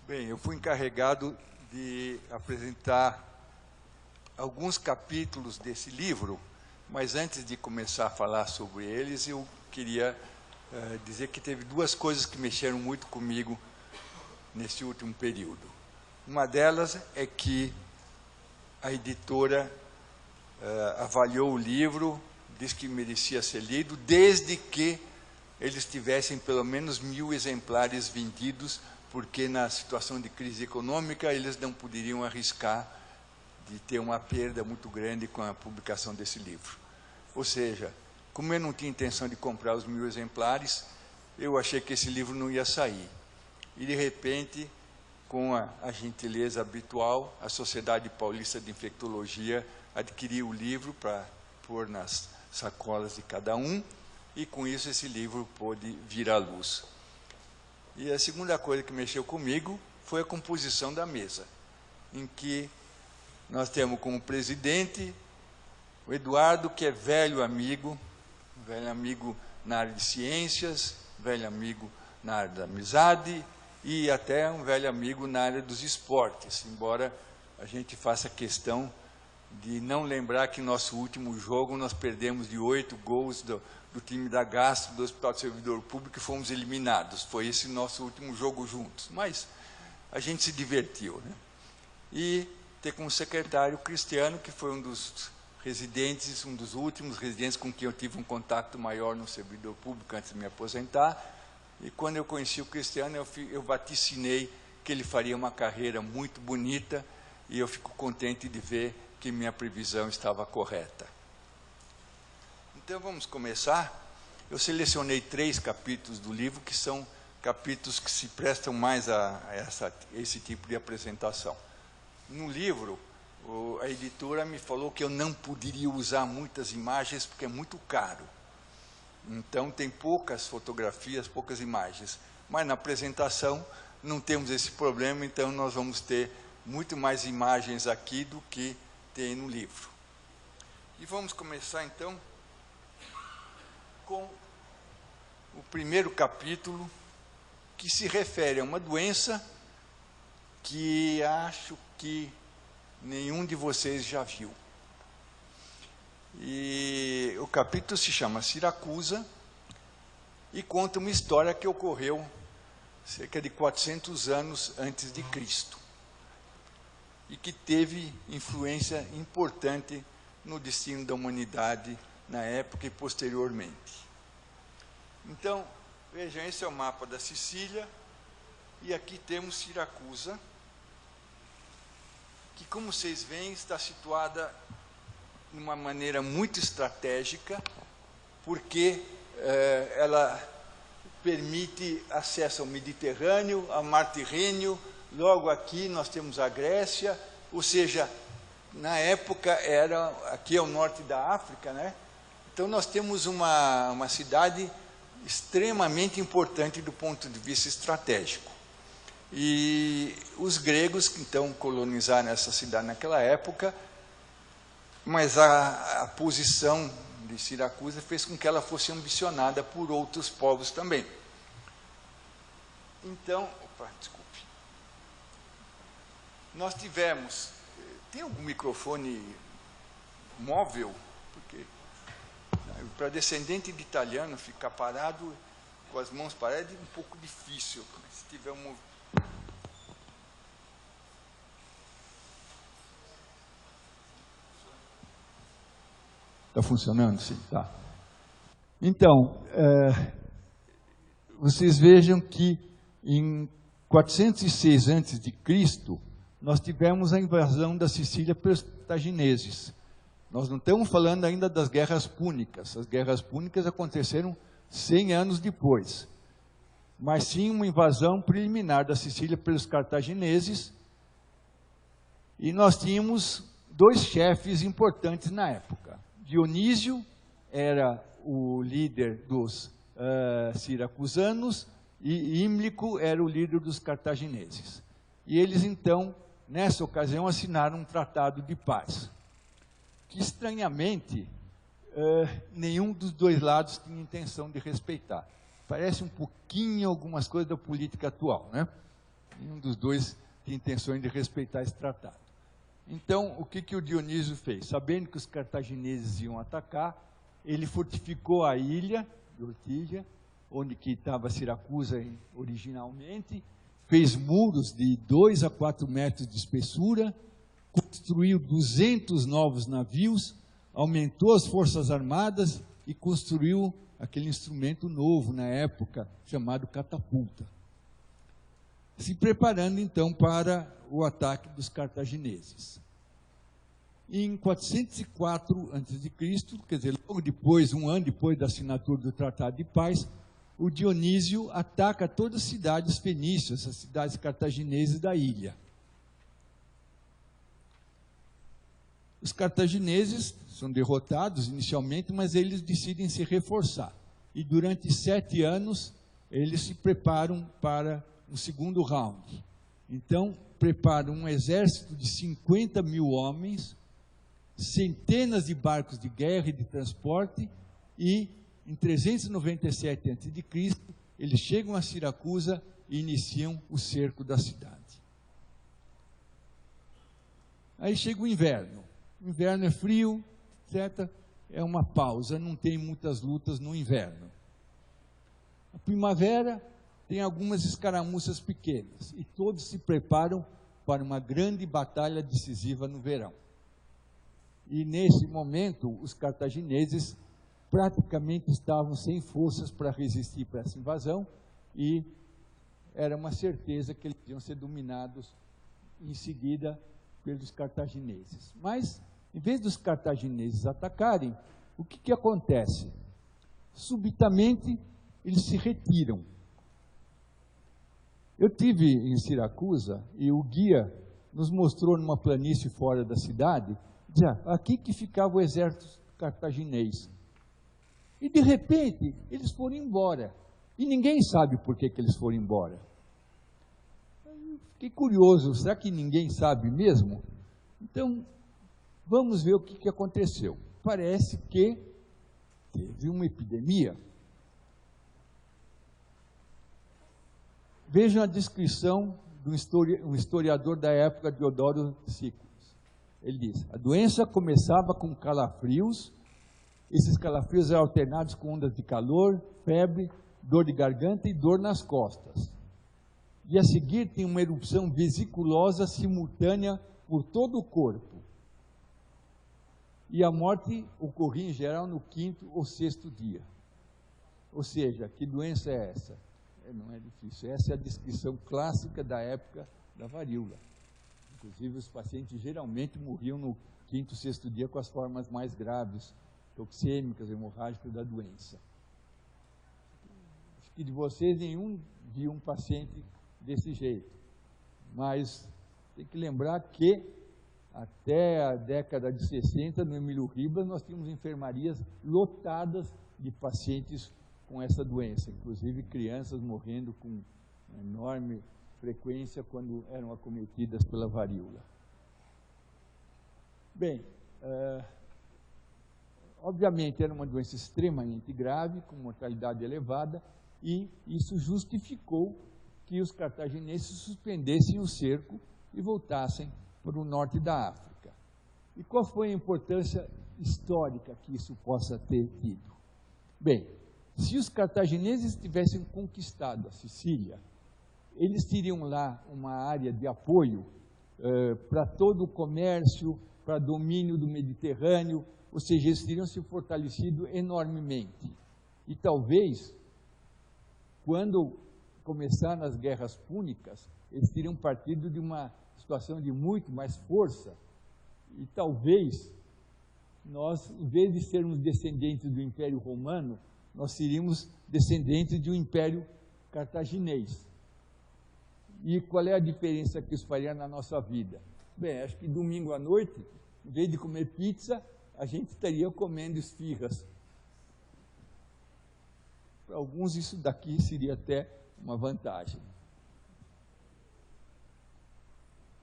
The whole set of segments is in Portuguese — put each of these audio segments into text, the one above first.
Bem, eu fui encarregado de apresentar alguns capítulos desse livro, mas antes de começar a falar sobre eles, eu queria dizer que teve duas coisas que mexeram muito comigo nesse último período. Uma delas é que a editora avaliou o livro, disse que merecia ser lido, desde que eles tivessem pelo menos 1000 exemplares vendidos, porque na situação de crise econômica eles não poderiam arriscar de ter uma perda muito grande com a publicação desse livro. Ou seja, como eu não tinha intenção de comprar os 1000 exemplares, eu achei que esse livro não ia sair. E, de repente, com a gentileza habitual, a Sociedade Paulista de Infectologia adquiriu o livro para pôr nas sacolas de cada um, e com isso esse livro pôde vir à luz. E a segunda coisa que mexeu comigo foi a composição da mesa, em que nós temos como presidente o Eduardo, que é velho amigo na área de ciências, velho amigo na área da amizade e até um velho amigo na área dos esportes, embora a gente faça questão de não lembrar que nosso último jogo nós perdemos de 8 gols do time da Gastro, do Hospital do Servidor Público, e fomos eliminados. Foi esse nosso último jogo juntos. Mas a gente se divertiu, né? E ter como secretário o Cristiano, que foi um dos residentes, um dos últimos residentes com quem eu tive um contato maior no servidor público antes de me aposentar. E quando eu conheci o Cristiano, eu vaticinei que ele faria uma carreira muito bonita, e eu fico contente de ver que minha previsão estava correta. Então, vamos começar. Eu selecionei 3 capítulos do livro, que são capítulos que se prestam mais a esse tipo de apresentação. No livro, a editora me falou que eu não poderia usar muitas imagens, porque é muito caro. Então, tem poucas fotografias, poucas imagens. Mas, na apresentação, não temos esse problema, então nós vamos ter muito mais imagens aqui do que tem no livro. E vamos começar, então, com o primeiro capítulo, que se refere a uma doença que acho que nenhum de vocês já viu. E o capítulo se chama Siracusa e conta uma história que ocorreu cerca de 400 anos antes de Cristo e que teve influência importante no destino da humanidade na época e posteriormente. Então, vejam, esse é o mapa da Sicília, e aqui temos Siracusa, que, como vocês veem, está situada de uma maneira muito estratégica, porque ela permite acesso ao Mediterrâneo, ao Mar Tirrêneo. Logo aqui nós temos a Grécia, ou seja, na época aqui é o norte da África, né? Então nós temos uma cidade extremamente importante do ponto de vista estratégico. E os gregos, então, colonizaram essa cidade naquela época, mas a posição de Siracusa fez com que ela fosse ambicionada por outros povos também. Então, desculpe. Nós tivemos... Tem algum microfone móvel? Porque para descendente de italiano ficar parado com as mãos paradas é um pouco difícil. Se tiver um... Está funcionando? Sim, tá. Então, vocês vejam que em 406 a.C., nós tivemos a invasão da Sicília pelos cartagineses. Nós não estamos falando ainda das guerras púnicas. As guerras púnicas aconteceram 100 anos depois. Mas sim uma invasão preliminar da Sicília pelos cartagineses. E nós tínhamos 2 chefes importantes na época. Dionísio era o líder dos siracusanos e Ímlico era o líder dos cartagineses. E eles, então, nessa ocasião, assinaram um tratado de paz, que, estranhamente, nenhum dos 2 lados tinha intenção de respeitar. Parece um pouquinho algumas coisas da política atual, né? Nenhum dos dois tinha intenções de respeitar esse tratado. Então, o que o Dionísio fez? Sabendo que os cartagineses iam atacar, ele fortificou a ilha de Ortígia, onde que estava Siracusa originalmente, fez muros de 2 a 4 metros de espessura, construiu 200 novos navios, aumentou as forças armadas e construiu aquele instrumento novo na época, chamado catapulta. Se preparando então para o ataque dos cartagineses. Em 404 a.C., quer dizer, logo depois, um ano depois da assinatura do Tratado de Paz, o Dionísio ataca todas as cidades fenícias, as cidades cartagineses da ilha. Os cartagineses são derrotados inicialmente, mas eles decidem se reforçar. E durante 7 anos, eles se preparam para um segundo round. Então, preparam um exército de 50 mil homens, centenas de barcos de guerra e de transporte, e em 397 a.C., eles chegam a Siracusa e iniciam o cerco da cidade. Aí chega o inverno. O inverno é frio, etc. É uma pausa, não tem muitas lutas no inverno. A primavera tem algumas escaramuças pequenas, e todos se preparam para uma grande batalha decisiva no verão. E nesse momento, os cartagineses praticamente estavam sem forças para resistir para essa invasão, e era uma certeza que eles iam ser dominados em seguida pelos cartagineses. Mas, em vez dos cartagineses atacarem, o que acontece? Subitamente, eles se retiram. Eu estive em Siracusa e o guia nos mostrou numa planície fora da cidade, dizia, aqui que ficava o exército cartaginês. E, de repente, eles foram embora. E ninguém sabe por que eles foram embora. Eu fiquei curioso, será que ninguém sabe mesmo? Então, vamos ver o que aconteceu. Parece que teve uma epidemia. Vejam a descrição de um historiador da época, Diodoro Sículos. Ele diz, a doença começava com calafrios. Esses calafrios eram alternados com ondas de calor, febre, dor de garganta e dor nas costas. E a seguir tem uma erupção vesiculosa simultânea por todo o corpo. E a morte ocorria em geral no 5º ou 6º dia. Ou seja, que doença é essa? Não é difícil. Essa é a descrição clássica da época da varíola. Inclusive, os pacientes geralmente morriam no 5º, 6º dia com as formas mais graves, toxêmicas, hemorrágicas da doença. Acho que de vocês nenhum viu um paciente desse jeito. Mas tem que lembrar que até a década de 60, no Emílio Ribas, nós tínhamos enfermarias lotadas de pacientes com essa doença, inclusive crianças morrendo com enorme frequência quando eram acometidas pela varíola. Bem, obviamente era uma doença extremamente grave, com mortalidade elevada, e isso justificou que os cartagineses suspendessem o cerco e voltassem para o norte da África. E qual foi a importância histórica que isso possa ter tido? Bem, se os cartagineses tivessem conquistado a Sicília, eles teriam lá uma área de apoio para todo o comércio, para domínio do Mediterrâneo, ou seja, eles teriam se fortalecido enormemente. E talvez, quando começaram as guerras púnicas, eles teriam partido de uma situação de muito mais força. E talvez, nós, em vez de sermos descendentes do Império Romano, nós seríamos descendentes de um Império Cartaginês. E qual é a diferença que isso faria na nossa vida? Bem, acho que domingo à noite, em vez de comer pizza, a gente estaria comendo esfirras. Para alguns isso daqui seria até uma vantagem.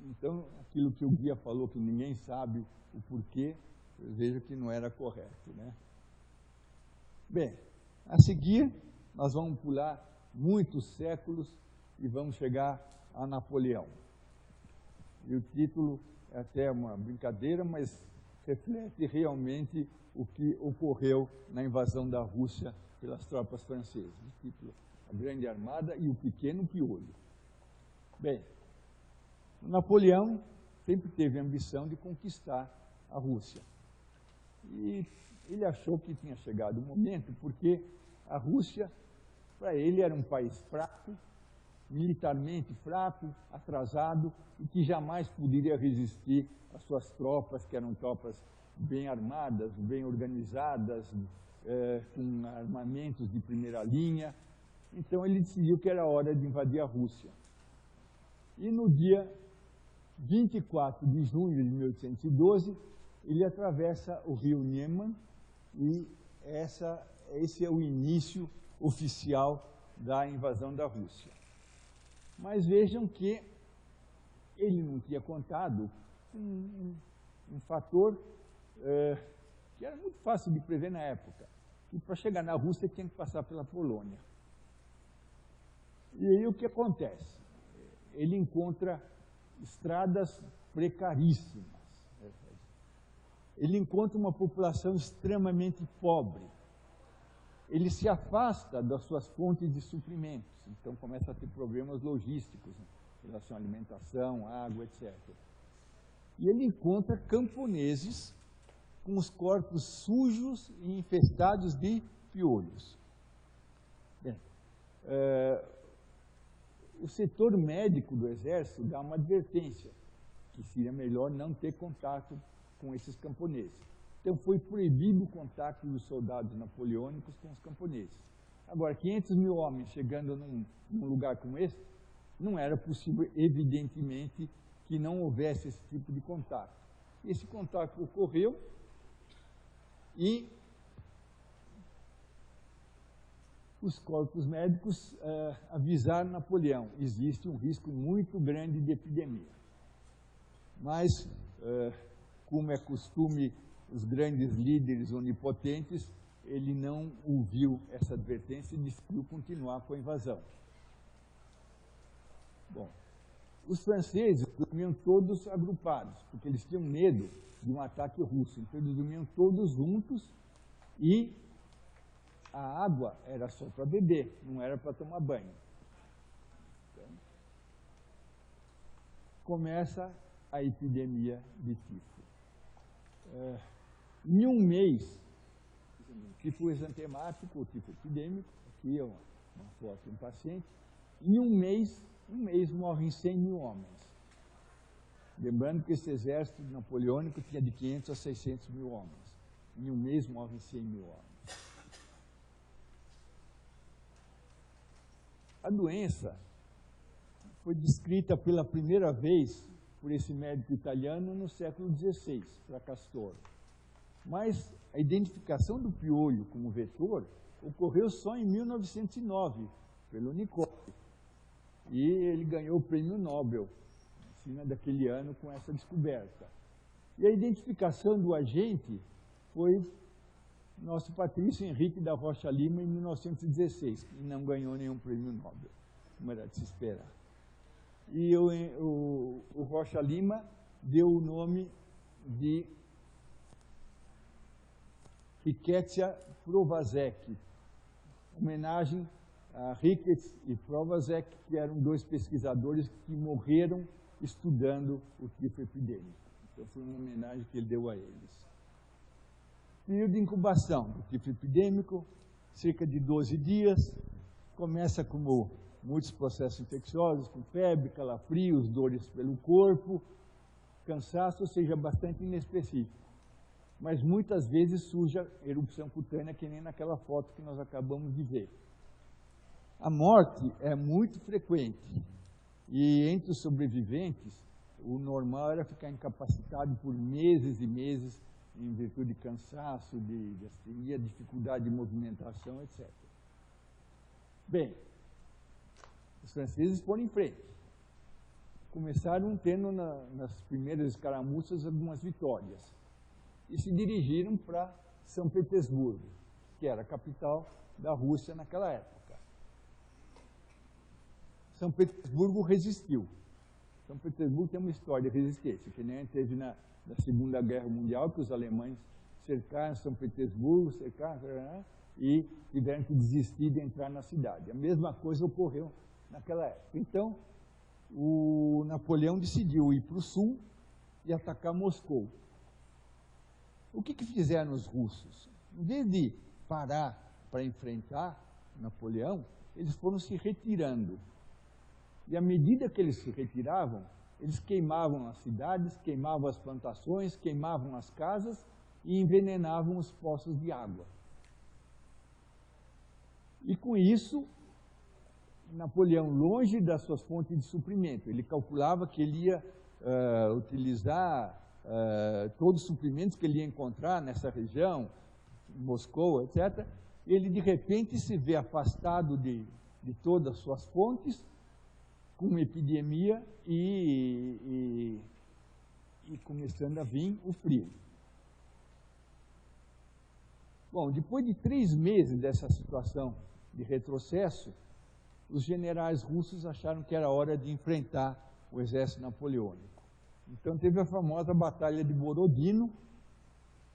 Então, aquilo que o guia falou, que ninguém sabe o porquê, eu vejo que não era correto, né? Bem, a seguir, nós vamos pular muitos séculos e vamos chegar a Napoleão. E o título é até uma brincadeira, mas reflete realmente o que ocorreu na invasão da Rússia pelas tropas francesas. O título: A Grande Armada e o Pequeno Piolho. Bem, o Napoleão sempre teve a ambição de conquistar a Rússia. E ele achou que tinha chegado o momento, porque a Rússia, para ele, era um país fraco, militarmente fraco, atrasado, e que jamais poderia resistir às suas tropas, que eram tropas bem armadas, bem organizadas, com armamentos de primeira linha. Então ele decidiu que era hora de invadir a Rússia. E no dia 24 de junho de 1812, ele atravessa o rio Niemen, e esse é o início oficial da invasão da Rússia. Mas vejam que ele não tinha contado um fator que era muito fácil de prever na época, que para chegar na Rússia tinha que passar pela Polônia. E aí o que acontece? Ele encontra estradas precaríssimas. Ele encontra uma população extremamente pobre. Ele se afasta das suas fontes de suprimentos, então começa a ter problemas logísticos, né, em relação à alimentação, água, etc. E ele encontra camponeses com os corpos sujos e infestados de piolhos. Bem, o setor médico do exército dá uma advertência, que seria melhor não ter contato com esses camponeses. Então foi proibido o contato dos soldados napoleônicos com os camponeses. Agora, 500 mil homens chegando num lugar como esse, não era possível, evidentemente, que não houvesse esse tipo de contato. Esse contato ocorreu e os corpos médicos avisaram Napoleão: existe um risco muito grande de epidemia. Mas, como é costume, os grandes líderes onipotentes, ele não ouviu essa advertência e decidiu continuar com a invasão. Bom, os franceses dormiam todos agrupados, porque eles tinham medo de um ataque russo. Então eles dormiam todos juntos e a água era só para beber, não era para tomar banho. Então, começa a epidemia de tifo. Em um mês, tifo exantemático, ou tifo epidêmico, aqui é uma foto de um paciente, em um mês morrem 100 mil homens. Lembrando que esse exército napoleônico tinha de 500 a 600 mil homens. Em um mês morrem 100 mil homens. A doença foi descrita pela primeira vez por esse médico italiano no século XVI, Fracastoro. Mas a identificação do piolho como vetor ocorreu só em 1909, pelo Nicole. E ele ganhou o prêmio Nobel, em cima daquele ano, com essa descoberta. E a identificação do agente foi nosso Patrício Henrique da Rocha Lima, em 1916, e não ganhou nenhum prêmio Nobel, como era de se esperar. E o Rocha Lima deu o nome de Rickettsia Provazek, homenagem a Ricketts e Provazek, que eram dois pesquisadores que morreram estudando o tifo epidêmico. Então foi uma homenagem que ele deu a eles. Período de incubação do tifo epidêmico, cerca de 12 dias, começa como muitos processos infecciosos, com febre, calafrios, dores pelo corpo, cansaço, ou seja, bastante inespecífico. Mas muitas vezes surge a erupção cutânea, que nem naquela foto que nós acabamos de ver. A morte é muito frequente, e entre os sobreviventes, o normal era ficar incapacitado por meses e meses, em virtude de cansaço, de astenia, dificuldade de movimentação, etc. Bem, os franceses foram em frente. Começaram tendo nas primeiras escaramuças algumas vitórias e se dirigiram para São Petersburgo, que era a capital da Rússia naquela época. São Petersburgo resistiu. São Petersburgo tem uma história de resistência, que nem teve na Segunda Guerra Mundial, que os alemães cercaram São Petersburgo, e tiveram que desistir de entrar na cidade. A mesma coisa ocorreu naquela época. Então, o Napoleão decidiu ir para o sul e atacar Moscou. O que fizeram os russos? Em vez de parar para enfrentar Napoleão, eles foram se retirando. E à medida que eles se retiravam, eles queimavam as cidades, queimavam as plantações, queimavam as casas e envenenavam os poços de água. E com isso, Napoleão, longe das suas fontes de suprimento, ele calculava que ele ia utilizar todos os suprimentos que ele ia encontrar nessa região, Moscou, etc., ele de repente se vê afastado de todas as suas fontes, com uma epidemia e começando a vir o frio. Bom, depois de 3 meses dessa situação de retrocesso, os generais russos acharam que era hora de enfrentar o exército napoleônico. Então teve a famosa Batalha de Borodino,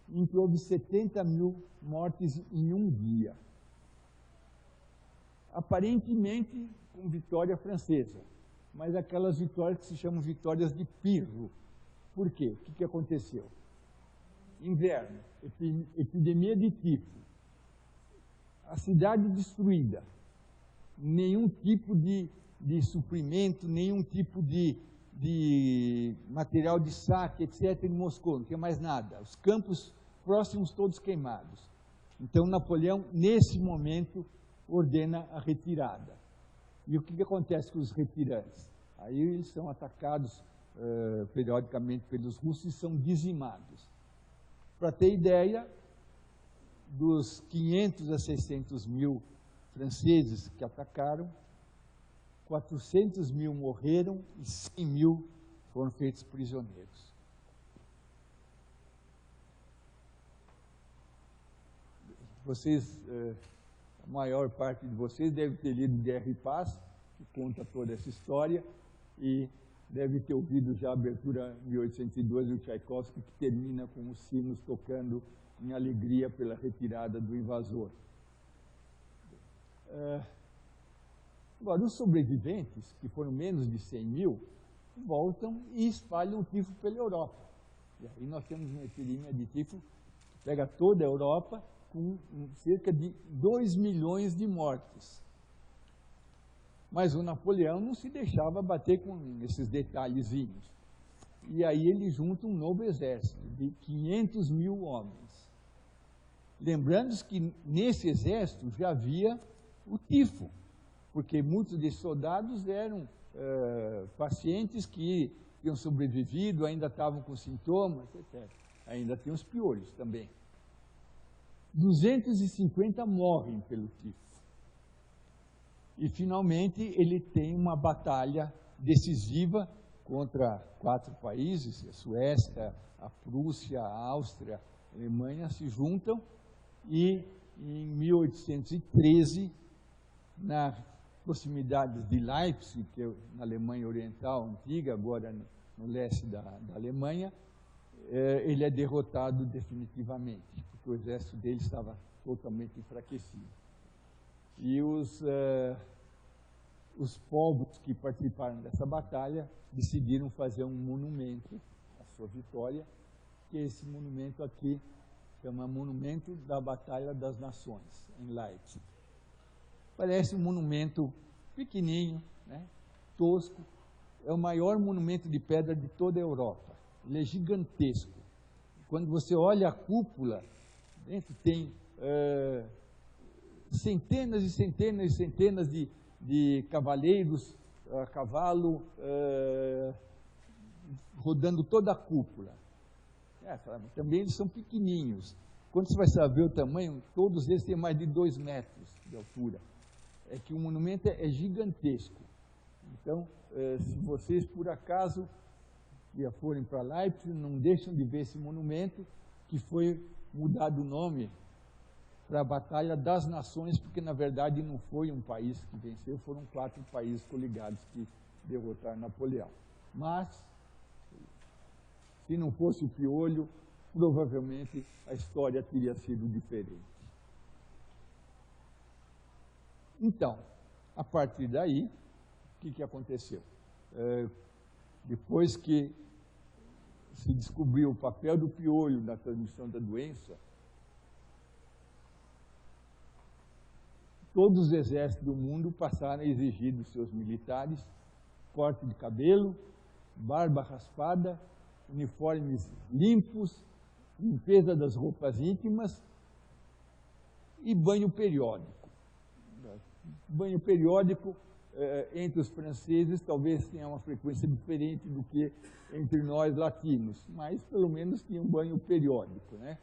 em que houve 70 mil mortes em um dia. Aparentemente com vitória francesa, mas aquelas vitórias que se chamam vitórias de Pirro. Por quê? O que aconteceu? Inverno, epidemia de tifo, a cidade destruída, nenhum tipo de suprimento, nenhum tipo de material de saque, etc., em Moscou, não tinha mais nada. Os campos próximos todos queimados. Então, Napoleão, nesse momento, ordena a retirada. E o que acontece com os retirantes? Aí eles são atacados periodicamente pelos russos e são dizimados. Para ter ideia, dos 500 a 600 mil franceses que atacaram, 400 mil morreram e 100 mil foram feitos prisioneiros. Vocês, a maior parte de vocês deve ter lido Guerra e Paz, que conta toda essa história, e deve ter ouvido já a abertura 1802 do Tchaikovsky, que termina com os sinos tocando em alegria pela retirada do invasor. Agora, os sobreviventes, que foram menos de 100 mil, voltam e espalham o tifo pela Europa. E aí nós temos uma epidemia de tifo que pega toda a Europa, com cerca de 2 milhões de mortes. Mas o Napoleão não se deixava bater com esses detalhezinhos. E aí ele junta um novo exército de 500 mil homens. Lembrando que nesse exército já havia o tifo, porque muitos desses soldados eram pacientes que tinham sobrevivido, ainda estavam com sintomas, etc. Ainda tem os piolhos também. 250 morrem pelo tifo. E, finalmente, ele tem uma batalha decisiva contra 4 países, a Suécia, a Prússia, a Áustria, a Alemanha, se juntam e, em 1813, na proximidade de Leipzig, que é na Alemanha Oriental antiga, agora no leste da Alemanha, ele é derrotado definitivamente, porque o exército dele estava totalmente enfraquecido. E os povos que participaram dessa batalha decidiram fazer um monumento à sua vitória, que é esse monumento aqui, chama Monumento da Batalha das Nações, em Leipzig. Parece um monumento pequenininho, né, tosco, é o maior monumento de pedra de toda a Europa. Ele é gigantesco. Quando você olha a cúpula, dentro tem centenas e centenas e centenas de cavaleiros a cavalo rodando toda a cúpula. Também eles são pequenininhos. Quando você vai saber o tamanho, todos eles têm mais de 2 metros de altura. É que o monumento é gigantesco. Então, se vocês, por acaso, já forem para Leipzig, não deixam de ver esse monumento, que foi mudado o nome para a Batalha das Nações, porque, na verdade, não foi um país que venceu, foram 4 países coligados que derrotaram Napoleão. Mas, se não fosse o Piolho, provavelmente a história teria sido diferente. Então, a partir daí, o que aconteceu? Depois que se descobriu o papel do piolho na transmissão da doença, todos os exércitos do mundo passaram a exigir dos seus militares corte de cabelo, barba raspada, uniformes limpos, limpeza das roupas íntimas e banho periódico. Banho periódico, entre os franceses, talvez tenha uma frequência diferente do que entre nós latinos, mas pelo menos tinha um banho periódico, né?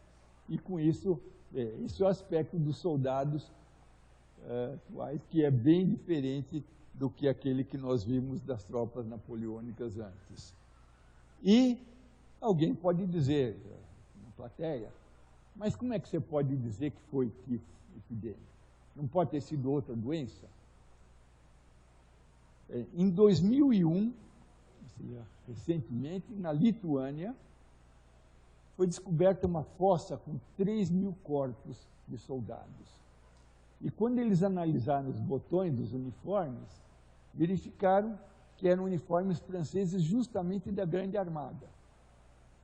E com isso, esse é o aspecto dos soldados atuais, que é bem diferente do que aquele que nós vimos das tropas napoleônicas antes. E alguém pode dizer, na plateia, mas como é que você pode dizer que foi tifo epidêmico? Não pode ter sido outra doença? Em 2001, recentemente, na Lituânia, foi descoberta uma fossa com 3.000 corpos de soldados. E quando eles analisaram os botões dos uniformes, verificaram que eram uniformes franceses justamente da Grande Armada.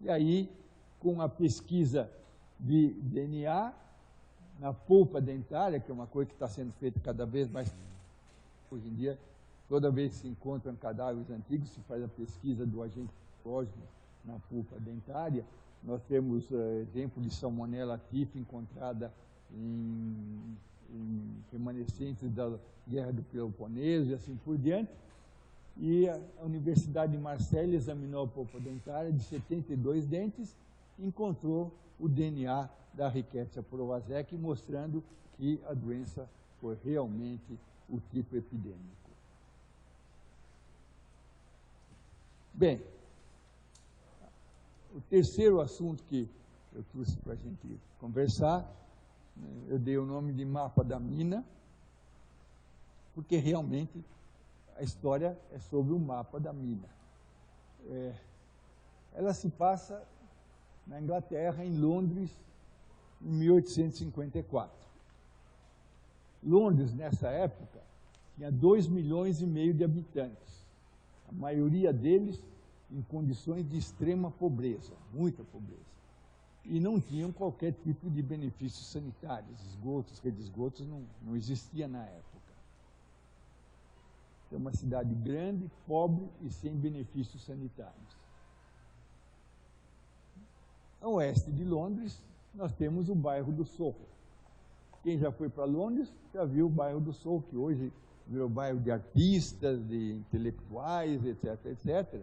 E aí, com a pesquisa de DNA, na polpa dentária, que é uma coisa que está sendo feita cada vez mais hoje em dia, toda vez que se encontram cadáveres antigos, se faz a pesquisa do agente patológico na polpa dentária. Nós temos exemplo de Salmonella typhi encontrada em remanescentes da Guerra do Peloponeso e assim por diante. E a Universidade de Marselha examinou a polpa dentária de 72 dentes e encontrou o DNA da Rickettsia prowazekii, mostrando que a doença foi realmente o tipo epidêmico. Bem, o terceiro assunto que eu trouxe para a gente conversar, eu dei o nome de Mapa da Mina, porque realmente a história é sobre o mapa da mina. Ela se passa na Inglaterra, em Londres, em 1854. Londres, nessa época, tinha 2,5 milhões de habitantes. A maioria deles em condições de extrema pobreza, muita pobreza. E não tinham qualquer tipo de benefícios sanitários, esgotos, rede de esgotos não existia na época. É uma cidade grande, pobre e sem benefícios sanitários. A oeste de Londres, nós temos o bairro do Soho. Quem já foi para Londres já viu o bairro do Soho, que hoje virou bairro de artistas, de intelectuais, etc., etc.,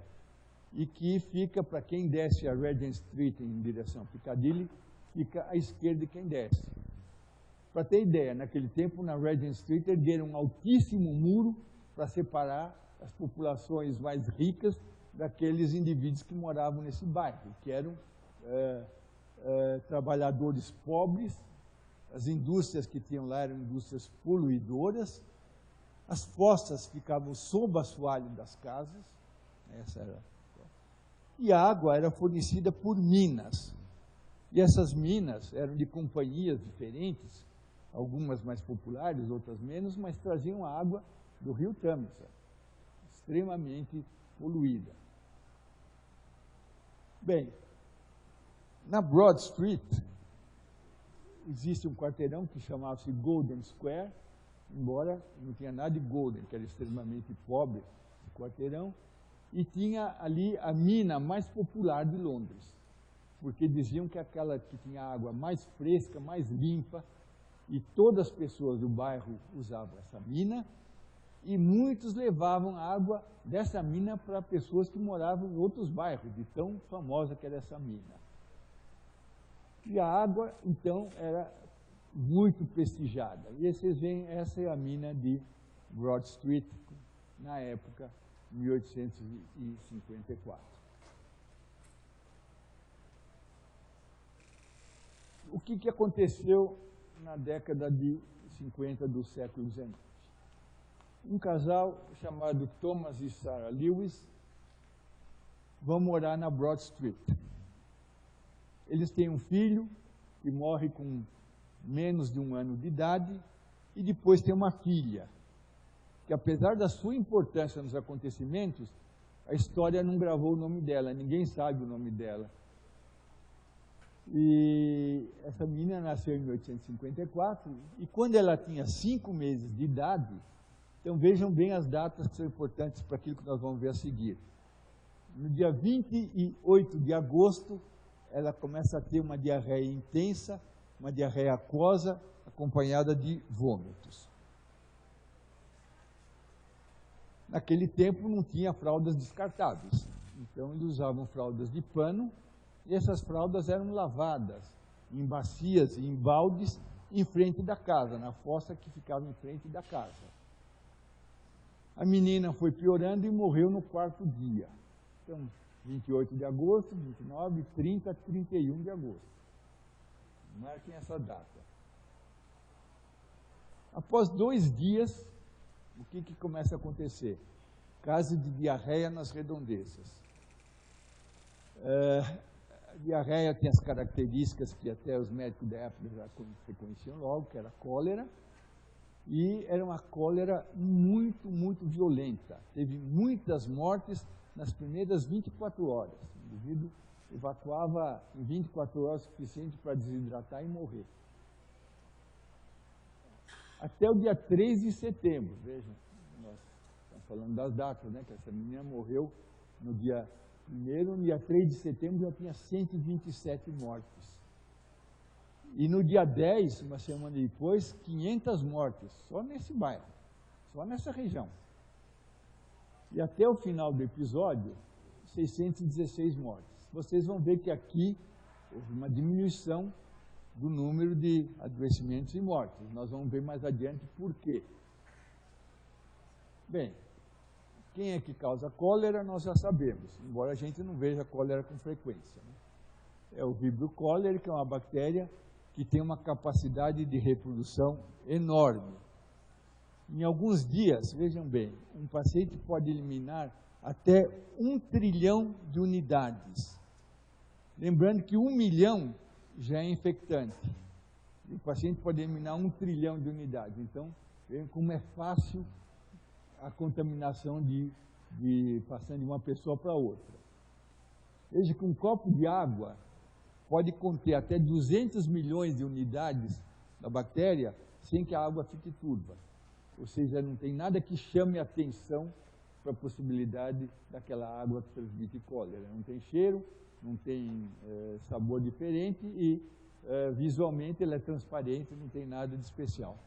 e que fica, para quem desce a Regent Street em direção a Piccadilly, fica à esquerda de quem desce. Para ter ideia, naquele tempo, na Regent Street, ergueram um altíssimo muro para separar as populações mais ricas daqueles indivíduos que moravam nesse bairro, que eram trabalhadores pobres. As indústrias que tinham lá eram indústrias poluidoras, as fossas ficavam sob o assoalho das casas, e a água era fornecida por minas. E essas minas eram de companhias diferentes, algumas mais populares, outras menos, mas traziam água do rio Tâmisa, extremamente poluída. Bem, na Broad Street, existe um quarteirão que chamava-se Golden Square, embora não tinha nada de golden, que era extremamente pobre, o quarteirão, e tinha ali a mina mais popular de Londres, porque diziam que aquela que tinha água mais fresca, mais limpa, e todas as pessoas do bairro usavam essa mina, e muitos levavam água dessa mina para pessoas que moravam em outros bairros, de tão famosa que era essa mina. E a água, então, era muito prestigiada. E vocês veem, essa é a mina de Broad Street, na época, 1854. O que aconteceu na década de 50 do século XIX. Um casal chamado Thomas e Sarah Lewis vão morar na Broad Street. Eles têm um filho que morre com menos de 1 ano de idade e depois tem uma filha, que apesar da sua importância nos acontecimentos, a história não gravou o nome dela, ninguém sabe o nome dela. E essa menina nasceu em 1854 e quando ela tinha 5 meses de idade, então vejam bem as datas que são importantes para aquilo que nós vamos ver a seguir. No dia 28 de agosto, ela começa a ter uma diarreia intensa, uma diarreia aquosa, acompanhada de vômitos. Naquele tempo não tinha fraldas descartáveis, então eles usavam fraldas de pano, e essas fraldas eram lavadas em bacias e em baldes em frente da casa, na fossa que ficava em frente da casa. A menina foi piorando e morreu no 4º dia. Então, 28 de agosto, 29, 30, 31 de agosto. Marquem essa data. Após 2 dias, o que começa a acontecer? Caso de diarreia nas redondezas. A diarreia tem as características que até os médicos da época já reconheciam logo, que era cólera, e era uma cólera muito, muito violenta. Teve muitas mortes nas primeiras 24 horas. O indivíduo evacuava em 24 horas o suficiente para desidratar e morrer. Até o dia 3 de setembro, vejam, nós estamos falando das datas, né, que essa menina morreu no dia 1º, no dia 3 de setembro já tinha 127 mortes. E no dia 10, uma semana depois, 500 mortes, só nesse bairro, só nessa região. E até o final do episódio, 616 mortes. Vocês vão ver que aqui houve uma diminuição do número de adoecimentos e mortes. Nós vamos ver mais adiante por quê. Bem, quem é que causa cólera, nós já sabemos, embora a gente não veja cólera com frequência, né? É o Vibrio cholerae, que é uma bactéria que tem uma capacidade de reprodução enorme. Em alguns dias, vejam bem, um paciente pode eliminar até 1 trilhão de unidades. Lembrando que 1 milhão já é infectante. E o paciente pode eliminar 1 trilhão de unidades. Então, vejam como é fácil a contaminação passando de uma pessoa para outra. Veja que um copo de água pode conter até 200 milhões de unidades da bactéria sem que a água fique turva. Ou seja, não tem nada que chame a atenção para a possibilidade daquela água que transmite cólera. Não tem cheiro, não tem sabor diferente e visualmente ela é transparente, não tem nada de especial.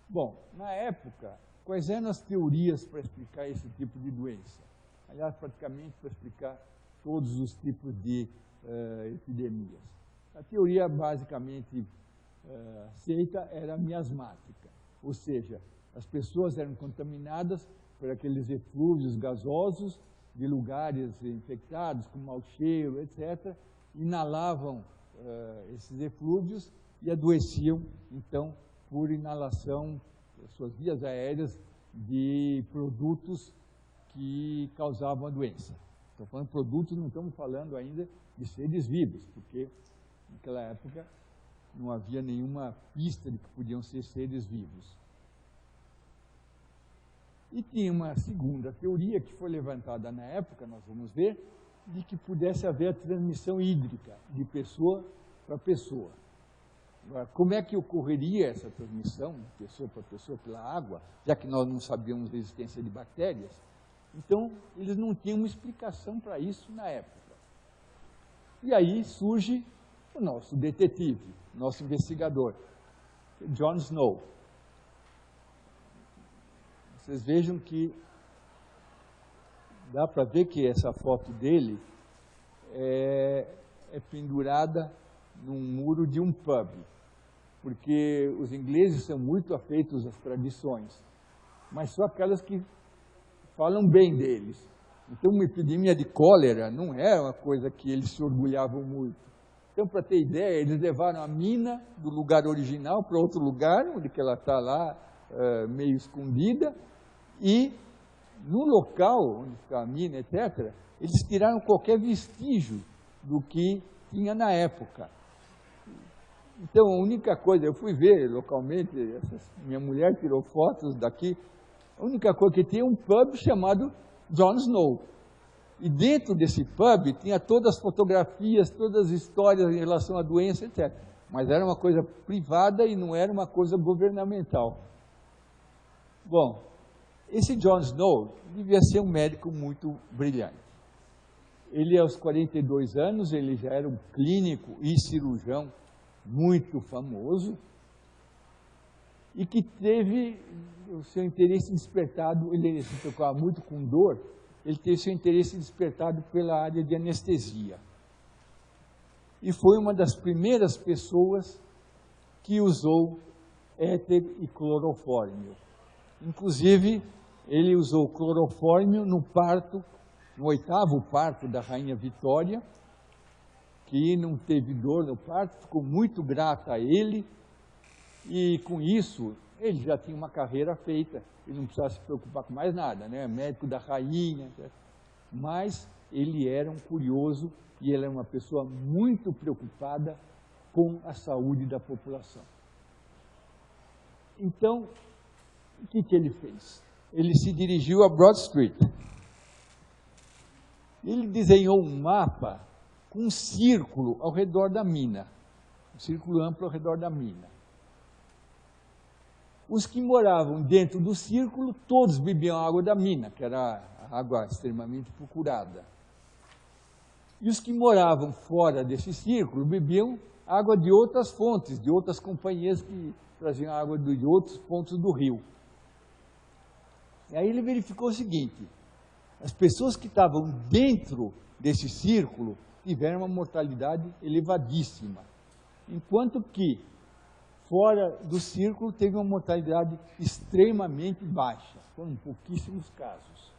Bom, na época, quais eram as teorias para explicar esse tipo de doença? Aliás, praticamente para explicar todos os tipos de epidemias. A teoria basicamente aceita era miasmática, ou seja, as pessoas eram contaminadas por aqueles eflúvios gasosos de lugares infectados, com mau cheiro, etc., inalavam esses eflúvios e adoeciam, então, por inalação, suas vias aéreas, de produtos que causavam a doença. Estou falando de produtos, não estamos falando ainda de seres vivos, porque naquela época não havia nenhuma pista de que podiam ser seres vivos. E tinha uma segunda teoria que foi levantada na época, nós vamos ver, de que pudesse haver a transmissão hídrica de pessoa para pessoa. Agora, como é que ocorreria essa transmissão de pessoa para pessoa pela água, já que nós não sabíamos da existência de bactérias? Então, eles não tinham uma explicação para isso na época. E aí surge o nosso detetive, nosso investigador, John Snow. Vocês vejam que dá para ver que essa foto dele é pendurada num muro de um pub, porque os ingleses são muito afeitos às tradições, mas só aquelas que falam bem deles. Então, uma epidemia de cólera não é uma coisa que eles se orgulhavam muito. Então, para ter ideia, eles levaram a mina do lugar original para outro lugar, onde que ela está lá, meio escondida, e no local onde está a mina, etc., eles tiraram qualquer vestígio do que tinha na época. Então, a única coisa, eu fui ver localmente, minha mulher tirou fotos daqui, a única coisa que tinha um pub chamado John Snow. E dentro desse pub tinha todas as fotografias, todas as histórias em relação à doença, etc. Mas era uma coisa privada e não era uma coisa governamental. Bom, esse John Snow devia ser um médico muito brilhante. Ele, aos 42 anos, ele já era um clínico e cirurgião muito famoso e que teve o seu interesse despertado, ele se tocava muito com dor, ele teve seu interesse despertado pela área de anestesia. E foi uma das primeiras pessoas que usou éter e clorofórmio. Inclusive, ele usou clorofórmio no parto, no 8º parto da Rainha Vitória, que não teve dor no parto, ficou muito grata a ele, e com isso, ele já tinha uma carreira feita, ele não precisava se preocupar com mais nada, né? Médico da rainha, etc. Mas ele era um curioso e ele era uma pessoa muito preocupada com a saúde da população. Então, o que ele fez? Ele se dirigiu a Broad Street. Ele desenhou um mapa com um círculo ao redor da mina, um círculo amplo ao redor da mina. Os que moravam dentro do círculo, todos bebiam água da mina, que era água extremamente procurada. E os que moravam fora desse círculo bebiam água de outras fontes, de outras companhias que traziam água de outros pontos do rio. E aí ele verificou o seguinte: as pessoas que estavam dentro desse círculo tiveram uma mortalidade elevadíssima, enquanto que fora do círculo teve uma mortalidade extremamente baixa, foram pouquíssimos casos.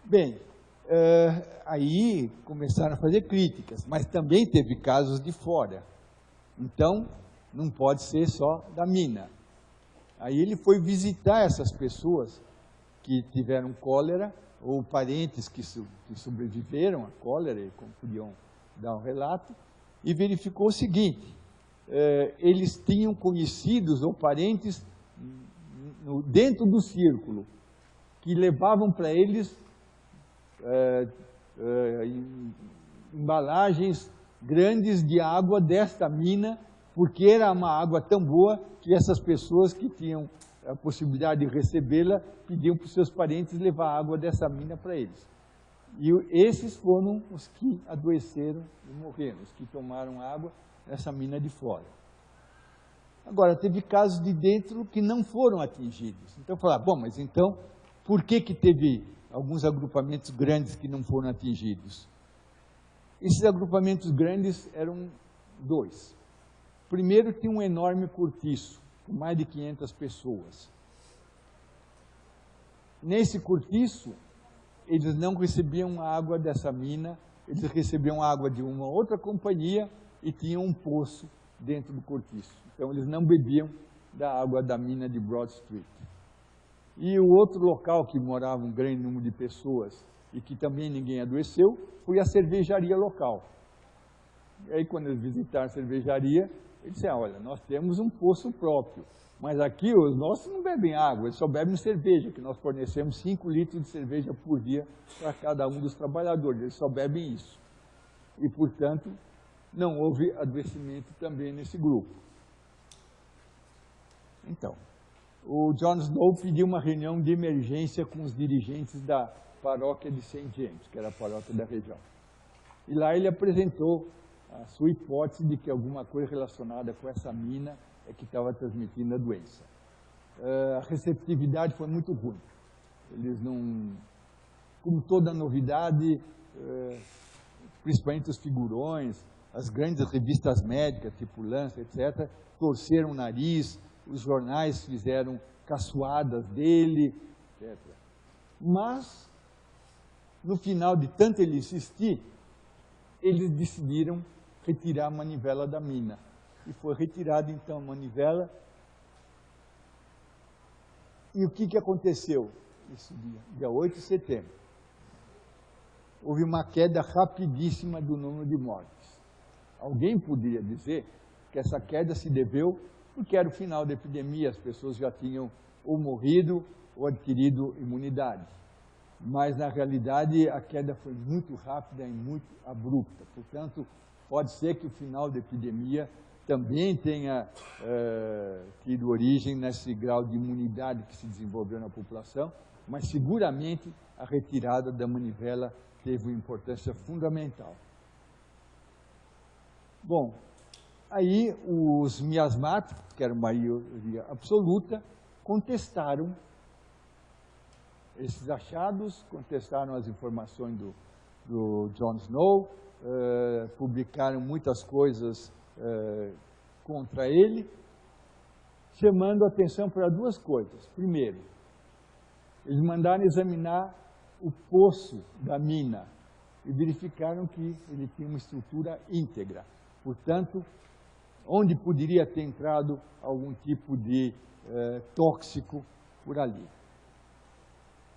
Bem, aí começaram a fazer críticas, mas também teve casos de fora, então não pode ser só da mina. Aí ele foi visitar essas pessoas que tiveram cólera, ou parentes que sobreviveram à cólera, e podiam dar um relato, e verificou o seguinte: eles tinham conhecidos ou parentes dentro do círculo, que levavam para eles embalagens grandes de água desta mina, porque era uma água tão boa que essas pessoas que tinham a possibilidade de recebê-la pediam para os seus parentes levar água dessa mina para eles. E esses foram os que adoeceram e morreram, os que tomaram água nessa mina de fora. Agora, teve casos de dentro que não foram atingidos. Então, falaram, bom, mas então, por que teve alguns agrupamentos grandes que não foram atingidos? Esses agrupamentos grandes eram dois. Primeiro, tinha um enorme cortiço, com mais de 500 pessoas. Nesse cortiço, eles não recebiam água dessa mina, eles recebiam água de uma outra companhia e tinham um poço dentro do cortiço. Então, eles não bebiam da água da mina de Broad Street. E o outro local que morava um grande número de pessoas e que também ninguém adoeceu foi a cervejaria local. E aí, quando eles visitaram a cervejaria, eles disseram, olha, nós temos um poço próprio, mas aqui os nossos não bebem água, eles só bebem cerveja, que nós fornecemos 5 litros de cerveja por dia para cada um dos trabalhadores, eles só bebem isso. E, portanto, não houve adoecimento também nesse grupo. Então, o John Snow pediu uma reunião de emergência com os dirigentes da paróquia de St. James, que era a paróquia da região. E lá ele apresentou a sua hipótese de que alguma coisa relacionada com essa mina é que estava transmitindo a doença. A receptividade foi muito ruim. Eles não... Como toda novidade, principalmente os figurões, as grandes revistas médicas, tipo Lancet, etc., torceram o nariz, os jornais fizeram caçoadas dele, etc. Mas, no final de tanto ele insistir, eles decidiram retirar a manivela da mina. E foi retirada, então, a manivela. E o que aconteceu esse dia 8 de setembro? Houve uma queda rapidíssima do número de mortes. Alguém poderia dizer que essa queda se deveu porque era o final da epidemia, as pessoas já tinham ou morrido ou adquirido imunidade. Mas, na realidade, a queda foi muito rápida e muito abrupta. Portanto, pode ser que o final da epidemia também tenha tido origem nesse grau de imunidade que se desenvolveu na população, mas seguramente a retirada da manivela teve uma importância fundamental. Bom, aí os miasmáticos, que era a maioria absoluta, contestaram esses achados, contestaram as informações do Jon Snow, publicaram muitas coisas contra ele, chamando a atenção para duas coisas. Primeiro, eles mandaram examinar o poço da mina e verificaram que ele tinha uma estrutura íntegra. Portanto, onde poderia ter entrado algum tipo de tóxico por ali.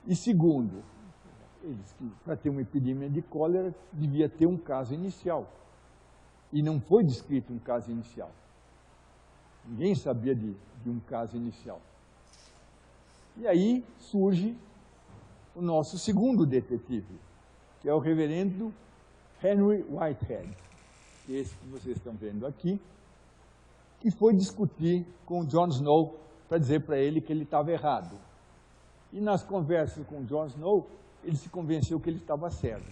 E segundo, eles que para ter uma epidemia de cólera devia ter um caso inicial. E não foi descrito um caso inicial. Ninguém sabia de um caso inicial. E aí surge o nosso segundo detetive, que é o reverendo Henry Whitehead, esse que vocês estão vendo aqui, que foi discutir com o Jon Snow para dizer para ele que ele estava errado. E nas conversas com o Jon Snow, ele se convenceu que ele estava certo.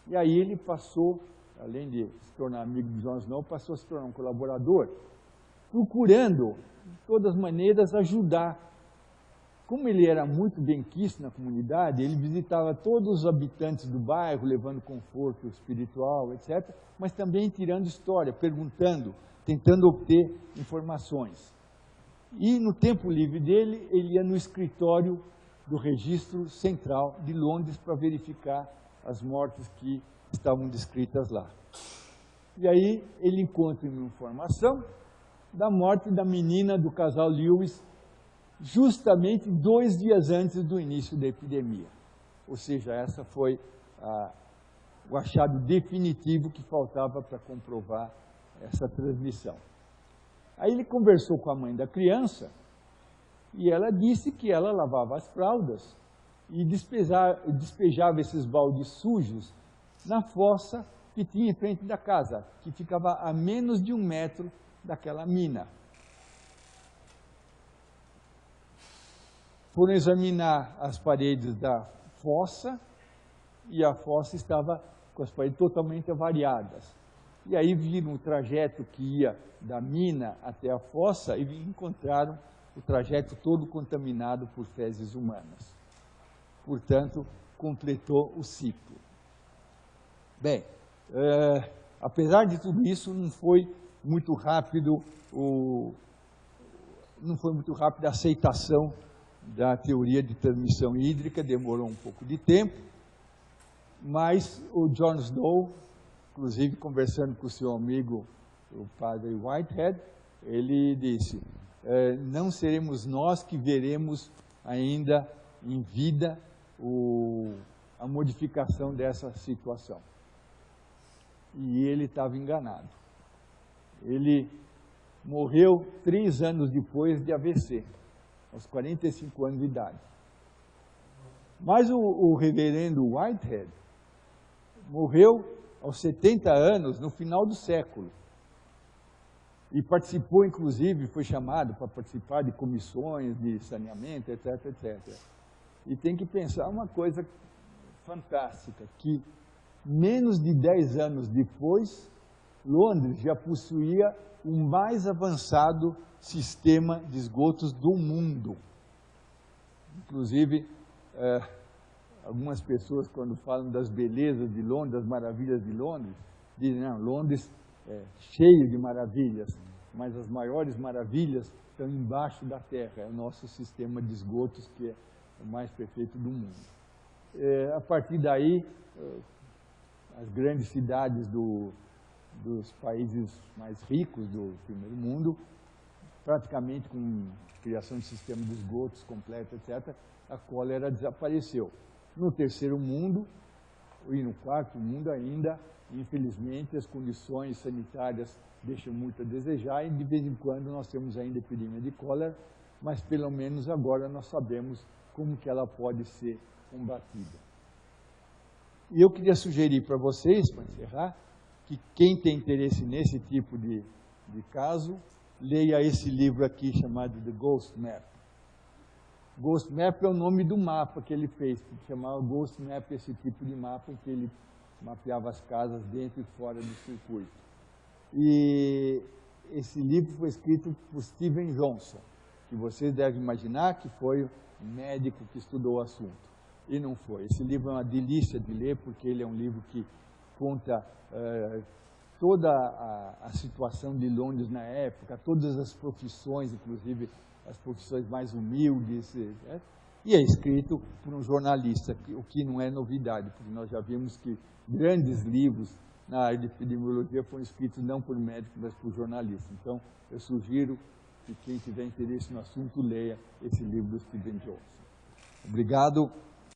E aí ele passou, além de se tornar amigo do Jon Snow, passou a se tornar um colaborador, procurando, de todas as maneiras, ajudar. Como ele era muito benquisto na comunidade, ele visitava todos os habitantes do bairro, levando conforto espiritual, etc., mas também tirando história, perguntando, tentando obter informações. E no tempo livre dele, ele ia no escritório do Registro Central de Londres para verificar as mortes que estavam descritas lá. E aí ele encontra uma informação da morte da menina do casal Lewis, justamente 2 dias antes do início da epidemia. Ou seja, essa foi o achado definitivo que faltava para comprovar essa transmissão. Aí ele conversou com a mãe da criança e ela disse que ela lavava as fraldas e despejava esses baldes sujos na fossa que tinha em frente da casa, que ficava a menos de 1 metro daquela mina. Foram examinar as paredes da fossa e a fossa estava com as paredes totalmente avariadas. E aí viram o trajeto que ia da mina até a fossa e encontraram o trajeto todo contaminado por fezes humanas. Portanto, completou o ciclo. Bem, apesar de tudo isso, não foi muito rápido a aceitação da teoria de transmissão hídrica, demorou um pouco de tempo, mas o Jon Snow, inclusive conversando com o seu amigo, o padre Whitehead, ele disse, não seremos nós que veremos ainda em vida a modificação dessa situação. E ele estava enganado. Ele morreu 3 anos depois de AVC, aos 45 anos de idade. Mas o reverendo Whitehead morreu aos 70 anos, no final do século. E participou, inclusive, foi chamado para participar de comissões de saneamento, etc, etc. E tem que pensar uma coisa fantástica, que menos de 10 anos depois, Londres já possuía o mais avançado sistema de esgotos do mundo. Inclusive, algumas pessoas, quando falam das belezas de Londres, das maravilhas de Londres, dizem, não, Londres é cheio de maravilhas, mas as maiores maravilhas estão embaixo da terra. É o nosso sistema de esgotos que é o mais perfeito do mundo. A partir daí, as grandes cidades dos países mais ricos do primeiro mundo, praticamente com criação de sistema de esgotos completo, etc., a cólera desapareceu. No terceiro mundo, e no quarto mundo ainda, infelizmente, as condições sanitárias deixam muito a desejar e, de vez em quando, nós temos ainda epidemia de cólera, mas, pelo menos, agora nós sabemos como que ela pode ser combatida. E eu queria sugerir para vocês, para encerrar, que quem tem interesse nesse tipo de caso, leia esse livro aqui chamado The Ghost Map. Ghost Map é o nome do mapa que ele fez, que chamava Ghost Map, esse tipo de mapa em que ele mapeava as casas dentro e fora do circuito. E esse livro foi escrito por Steven Johnson, que vocês devem imaginar que foi um médico que estudou o assunto. E não foi. Esse livro é uma delícia de ler, porque ele é um livro que conta toda a situação de Londres na época, todas as profissões, inclusive as profissões mais humildes, e é escrito por um jornalista, o que não é novidade, porque nós já vimos que grandes livros na área de epidemiologia foram escritos não por médicos, mas por jornalistas. Então, eu sugiro que quem tiver interesse no assunto leia esse livro do Steven Johnson. Obrigado.